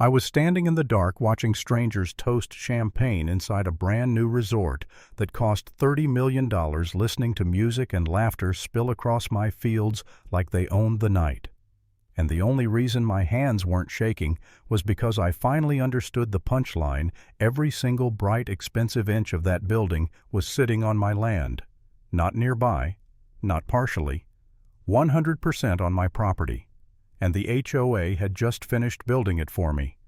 I was standing in the dark watching strangers toast champagne inside a brand new resort that cost $30 million, listening to music and laughter spill across my fields like they owned the night. And the only reason my hands weren't shaking was because I finally understood the punchline: every single bright, expensive inch of that building was sitting on my land. Not nearby, not partially, 100% on my property. And the HOA had just finished building it for me.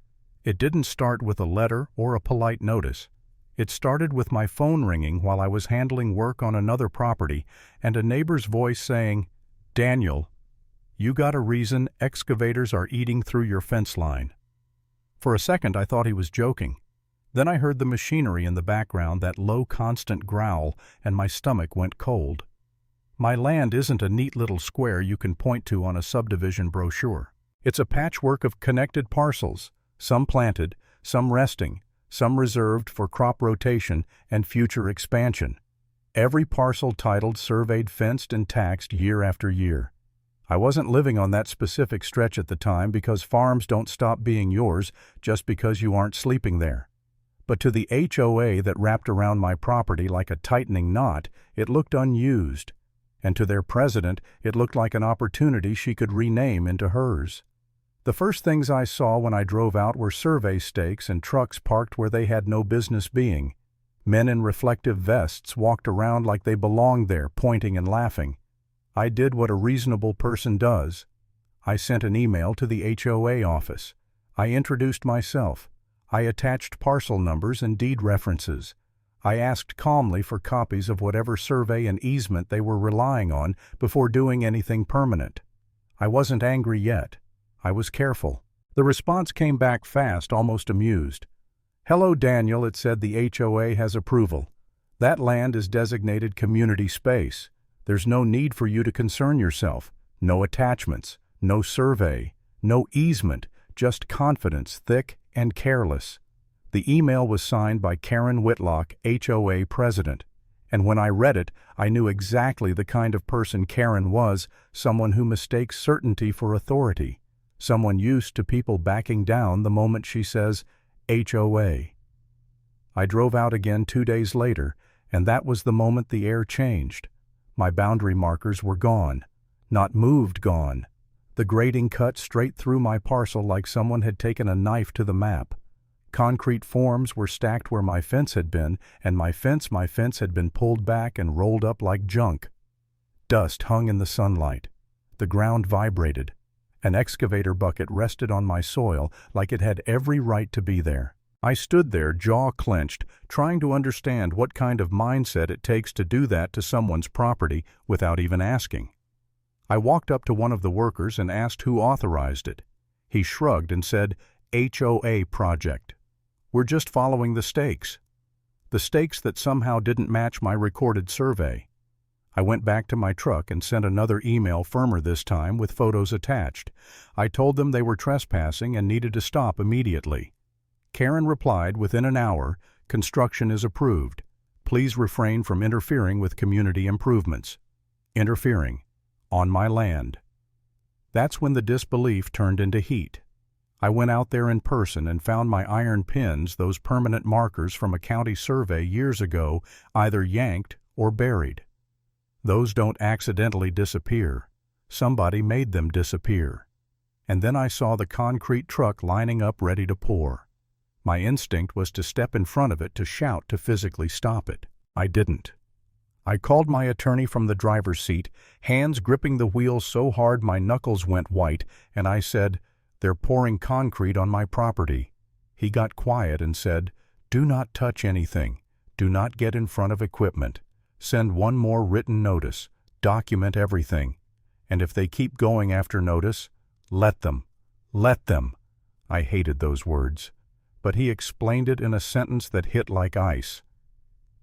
It didn't start with a letter or a polite notice. It started with my phone ringing while I was handling work on another property and a neighbor's voice saying, "Daniel, you got a reason excavators are eating through your fence line." For a second I thought he was joking. Then I heard the machinery in the background, that low constant growl, and my stomach went cold. My land isn't a neat little square you can point to on a subdivision brochure. It's a patchwork of connected parcels, some planted, some resting, some reserved for crop rotation and future expansion. Every parcel titled, surveyed, fenced, and taxed year after year. I wasn't living on that specific stretch at the time because farms don't stop being yours just because you aren't sleeping there. But to the HOA that wrapped around my property like a tightening knot, it looked unused. And to their president, it looked like an opportunity she could rename into hers. The first things I saw when I drove out were survey stakes and trucks parked where they had no business being. Men in reflective vests walked around like they belonged there, pointing and laughing. I did what a reasonable person does. I sent an email to the HOA office. I introduced myself. I attached parcel numbers and deed references. I asked calmly for copies of whatever survey and easement they were relying on before doing anything permanent. I wasn't angry yet. I was careful. The response came back fast, almost amused. "Hello, Daniel," it said. "The HOA has approval. That land is designated community space. There's no need for you to concern yourself. No attachments, no survey, no easement, just confidence, thick and careless." The email was signed by Karen Whitlock, HOA president. And when I read it, I knew exactly the kind of person Karen was: someone who mistakes certainty for authority. Someone used to people backing down the moment she says, HOA. I drove out again 2 days later, and that was the moment the air changed. My boundary markers were gone. Not moved, gone. The grading cut straight through my parcel like someone had taken a knife to the map. Concrete forms were stacked where my fence had been, and my fence had been pulled back and rolled up like junk. Dust hung in the sunlight. The ground vibrated. An excavator bucket rested on my soil like it had every right to be there. I stood there, jaw clenched, trying to understand what kind of mindset it takes to do that to someone's property without even asking. I walked up to one of the workers and asked who authorized it. He shrugged and said, HOA project. We're just following the stakes. The stakes that somehow didn't match my recorded survey. I went back to my truck and sent another email, firmer this time, with photos attached. I told them they were trespassing and needed to stop immediately. Karen replied within an hour, "Construction is approved. Please refrain from interfering with community improvements." Interfering. On my land. That's when the disbelief turned into heat. I went out there in person and found my iron pins, those permanent markers from a county survey years ago, either yanked or buried. Those don't accidentally disappear. Somebody made them disappear. And then I saw the concrete truck lining up ready to pour. My instinct was to step in front of it, to shout, to physically stop it. I didn't. I called my attorney from the driver's seat, hands gripping the wheel so hard my knuckles went white, and I said, "They're pouring concrete on my property." He got quiet and said, "Do not touch anything. Do not get in front of equipment. Send one more written notice. Document everything. And if they keep going after notice, let them. Let them." I hated those words. But he explained it in a sentence that hit like ice.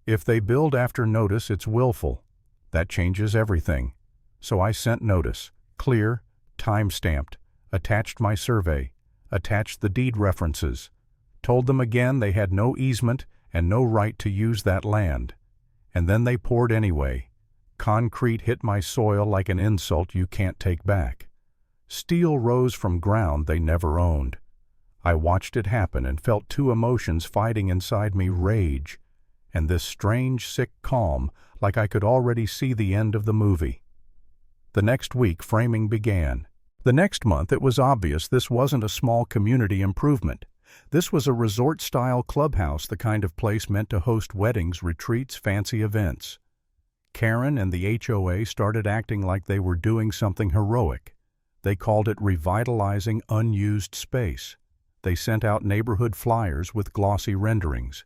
If they build after notice, it's willful. That changes everything. So I sent notice, clear, time-stamped, attached my survey, attached the deed references, told them again they had no easement and no right to use that land. And then they poured anyway. Concrete hit my soil like an insult you can't take back. Steel rose from ground they never owned. I watched it happen and felt two emotions fighting inside me: rage and this strange, sick calm, like I could already see the end of the movie. The next week, framing began. The next month, it was obvious this wasn't a small community improvement. This was a resort-style clubhouse, the kind of place meant to host weddings, retreats, fancy events. Karen and the HOA started acting like they were doing something heroic. They called it revitalizing unused space. They sent out neighborhood flyers with glossy renderings.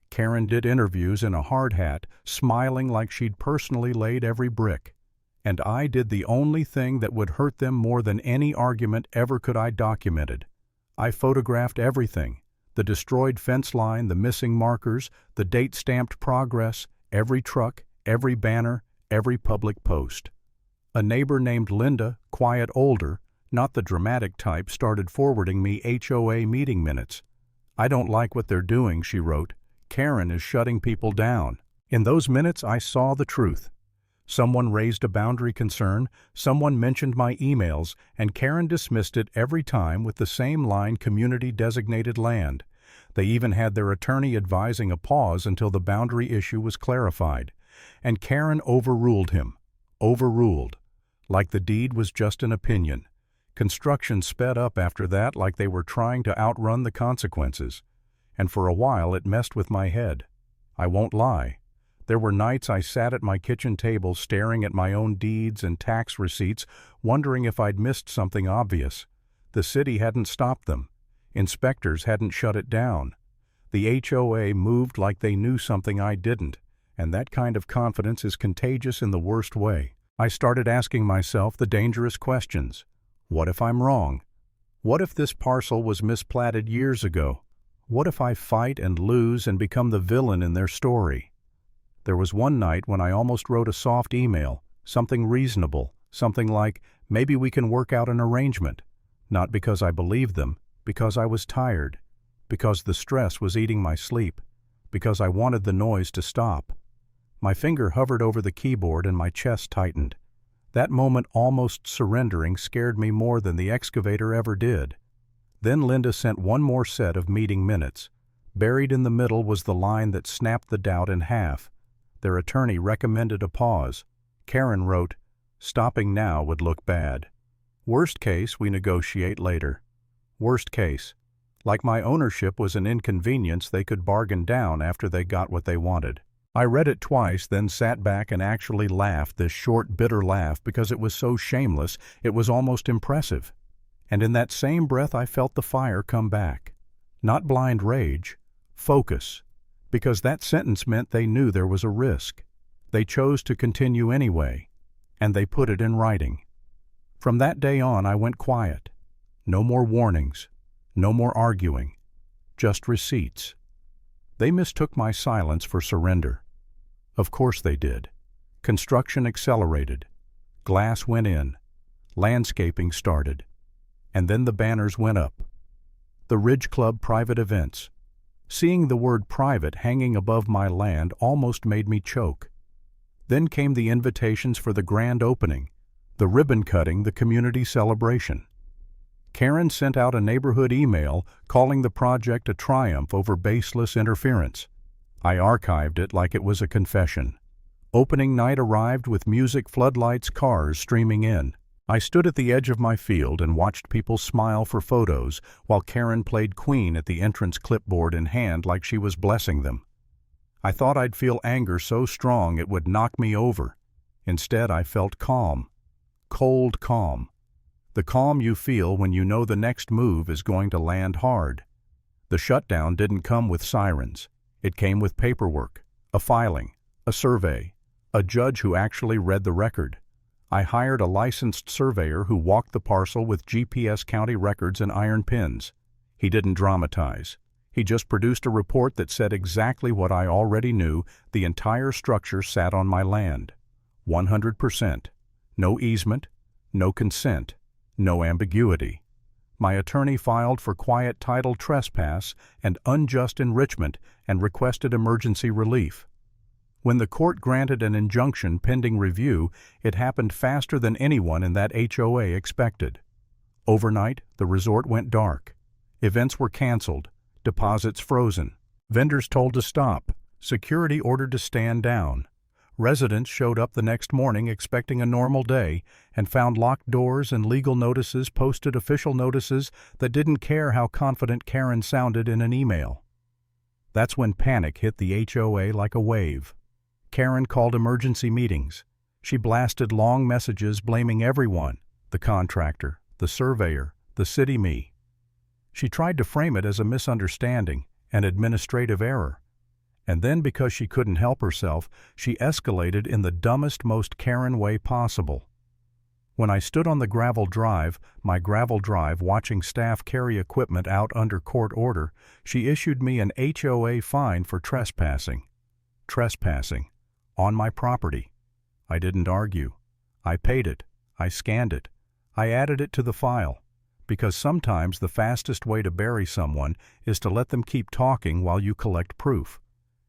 Karen did interviews in a hard hat, smiling like she'd personally laid every brick. And I did the only thing that would hurt them more than any argument ever could. I documented. I photographed everything: the destroyed fence line, the missing markers, the date-stamped progress, every truck, every banner, every public post. A neighbor named Linda, quiet, older, not the dramatic type, started forwarding me HOA meeting minutes. "I don't like what they're doing," she wrote. "Karen is shutting people down." In those minutes, I saw the truth. Someone raised a boundary concern, someone mentioned my emails, and Karen dismissed it every time with the same line: community-designated land. They even had their attorney advising a pause until the boundary issue was clarified. And Karen overruled him. Overruled. Like the deed was just an opinion. Construction sped up after that, like they were trying to outrun the consequences. And for a while it messed with my head. I won't lie. There were nights I sat at my kitchen table staring at my own deeds and tax receipts, wondering if I'd missed something obvious. The city hadn't stopped them. Inspectors hadn't shut it down. The HOA moved like they knew something I didn't, and that kind of confidence is contagious in the worst way. I started asking myself the dangerous questions. What if I'm wrong? What if this parcel was misplatted years ago? What if I fight and lose and become the villain in their story? There was one night when I almost wrote a soft email, something reasonable, something like, "Maybe we can work out an arrangement." Not because I believed them, because I was tired, because the stress was eating my sleep, because I wanted the noise to stop. My finger hovered over the keyboard and my chest tightened. That moment, almost surrendering, scared me more than the excavator ever did. Then Linda sent one more set of meeting minutes. Buried in the middle was the line that snapped the doubt in half. Their attorney recommended a pause. Karen wrote, "Stopping now would look bad. Worst case, we negotiate later." Worst case. Like my ownership was an inconvenience they could bargain down after they got what they wanted. I read it twice, then sat back and actually laughed, this short, bitter laugh, because it was so shameless, it was almost impressive. And in that same breath I felt the fire come back. Not blind rage, focus. Because that sentence meant they knew there was a risk. They chose to continue anyway, and they put it in writing. From that day on, I went quiet. No more warnings, no more arguing, just receipts. They mistook my silence for surrender. Of course they did. Construction accelerated. Glass went in. Landscaping started. And then the banners went up. The Ridge Club private events. Seeing the word private hanging above my land almost made me choke. Then came the invitations for the grand opening, the ribbon cutting, the community celebration. Karen sent out a neighborhood email calling the project a triumph over baseless interference. I archived it like it was a confession. Opening night arrived with music, floodlights, cars streaming in. I stood at the edge of my field and watched people smile for photos while Karen played Queen at the entrance, clipboard in hand, like she was blessing them. I thought I'd feel anger so strong it would knock me over. Instead, I felt calm. Cold calm. The calm you feel when you know the next move is going to land hard. The shutdown didn't come with sirens. It came with paperwork, a filing, a survey, a judge who actually read the record. I hired a licensed surveyor who walked the parcel with GPS county records and iron pins. He didn't dramatize. He just produced a report that said exactly what I already knew: the entire structure sat on my land. 100%. No easement, no consent, no ambiguity. My attorney filed for quiet title trespass and unjust enrichment and requested emergency relief. When the court granted an injunction pending review, it happened faster than anyone in that HOA expected. Overnight, the resort went dark. Events were canceled, deposits frozen, vendors told to stop, security ordered to stand down. Residents showed up the next morning expecting a normal day and found locked doors and legal notices posted, official notices that didn't care how confident Karen sounded in an email. That's when panic hit the HOA like a wave. Karen called emergency meetings. She blasted long messages blaming everyone, the contractor, the surveyor, the city me. She tried to frame it as a misunderstanding, an administrative error. And then, because she couldn't help herself, she escalated in the dumbest, most Karen way possible. When I stood on the my gravel drive, watching staff carry equipment out under court order, she issued me an HOA fine for trespassing. Trespassing. On my property. I didn't argue. I paid it. I scanned it. I added it to the file. Because sometimes the fastest way to bury someone is to let them keep talking while you collect proof.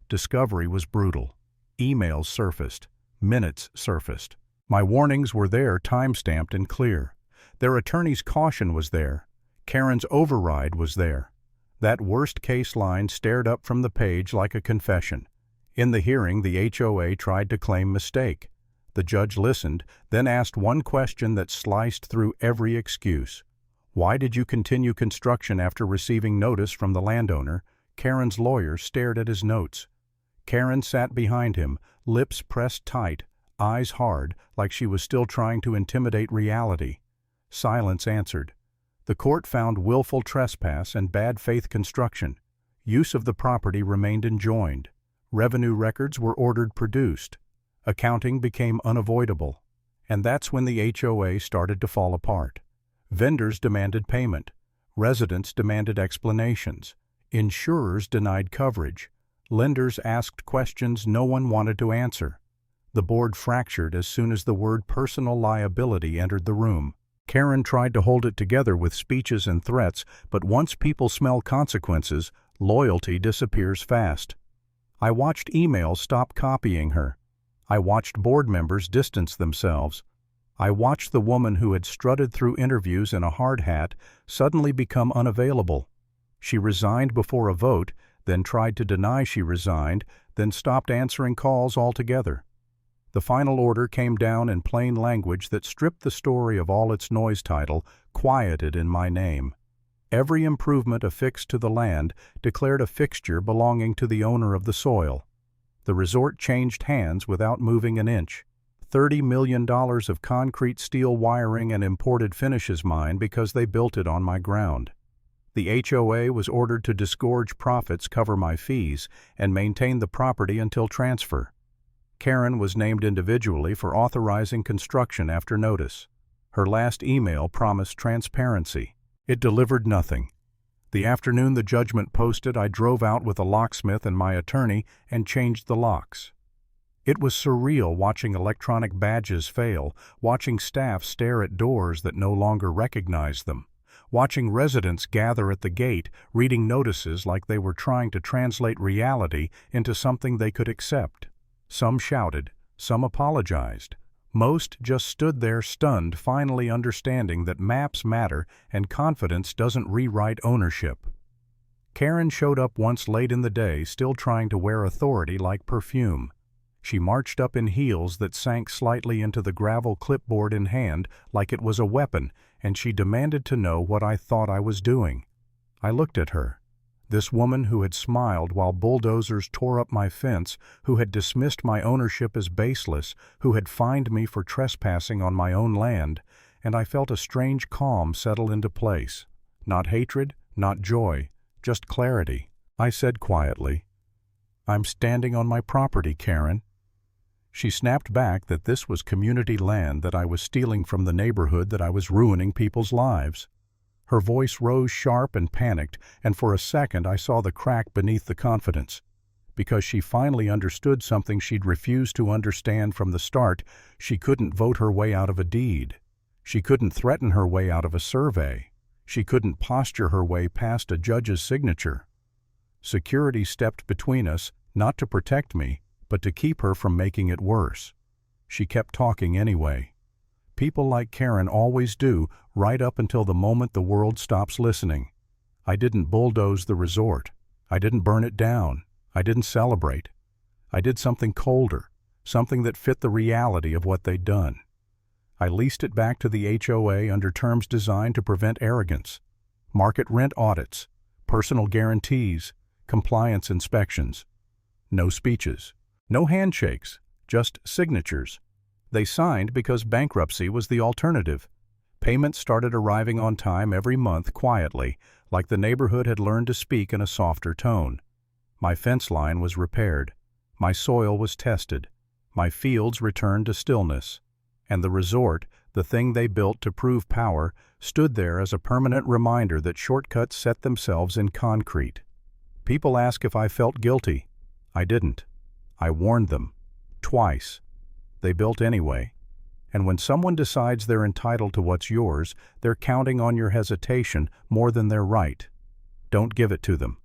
Discovery was brutal. Emails surfaced. Minutes surfaced. My warnings were there, time-stamped and clear. Their attorney's caution was there. Karen's override was there. That worst-case line stared up from the page like a confession. In the hearing, the HOA tried to claim mistake. The judge listened, then asked one question that sliced through every excuse. Why did you continue construction after receiving notice from the landowner? Karen's lawyer stared at his notes. Karen sat behind him, lips pressed tight, eyes hard, like she was still trying to intimidate reality. Silence answered. The court found willful trespass and bad faith construction. Use of the property remained enjoined. Revenue records were ordered produced. Accounting became unavoidable. And that's when the HOA started to fall apart. Vendors demanded payment. Residents demanded explanations. Insurers denied coverage. Lenders asked questions no one wanted to answer. The board fractured as soon as the word personal liability entered the room. Karen tried to hold it together with speeches and threats, but once people smell consequences, loyalty disappears fast. I watched emails stop copying her. I watched board members distance themselves. I watched the woman who had strutted through interviews in a hard hat suddenly become unavailable. She resigned before a vote, then tried to deny she resigned, then stopped answering calls altogether. The final order came down in plain language that stripped the story of all its noise title, quieted in my name. Every improvement affixed to the land declared a fixture belonging to the owner of the soil. The resort changed hands without moving an inch. $30 million of concrete steel wiring and imported finishes mine because they built it on my ground. The HOA was ordered to disgorge profits, cover my fees, and maintain the property until transfer. Karen was named individually for authorizing construction after notice. Her last email promised transparency. It delivered nothing. The afternoon the judgment posted, I drove out with a locksmith and my attorney and changed the locks. It was surreal watching electronic badges fail, watching staff stare at doors that no longer recognized them, watching residents gather at the gate, reading notices like they were trying to translate reality into something they could accept. Some shouted, some apologized. Most just stood there stunned, finally understanding that maps matter and confidence doesn't rewrite ownership. Karen showed up once late in the day, still trying to wear authority like perfume. She marched up in heels that sank slightly into the gravel, clipboard in hand, like it was a weapon, and she demanded to know what I thought I was doing. I looked at her. This woman who had smiled while bulldozers tore up my fence, who had dismissed my ownership as baseless, who had fined me for trespassing on my own land, and I felt a strange calm settle into place. Not hatred, not joy, just clarity. I said quietly, "I'm standing on my property, Karen." She snapped back that this was community land, that I was stealing from the neighborhood, that I was ruining people's lives. Her voice rose sharp and panicked, and for a second I saw the crack beneath the confidence. Because she finally understood something she'd refused to understand from the start, she couldn't vote her way out of a deed. She couldn't threaten her way out of a survey. She couldn't posture her way past a judge's signature. Security stepped between us, not to protect me, but to keep her from making it worse. She kept talking anyway. People like Karen always do, right up until the moment the world stops listening. I didn't bulldoze the resort. I didn't burn it down. I didn't celebrate. I did something colder, something that fit the reality of what they'd done. I leased it back to the HOA under terms designed to prevent arrogance. Market rent audits, personal guarantees, compliance inspections. No speeches, no handshakes, just signatures. They signed because bankruptcy was the alternative. Payments started arriving on time every month quietly, like the neighborhood had learned to speak in a softer tone. My fence line was repaired. My soil was tested. My fields returned to stillness. And the resort, the thing they built to prove power, stood there as a permanent reminder that shortcuts set themselves in concrete. People ask if I felt guilty. I didn't. I warned them. Twice. They built anyway. And when someone decides they're entitled to what's yours, they're counting on your hesitation more than their right. Don't give it to them.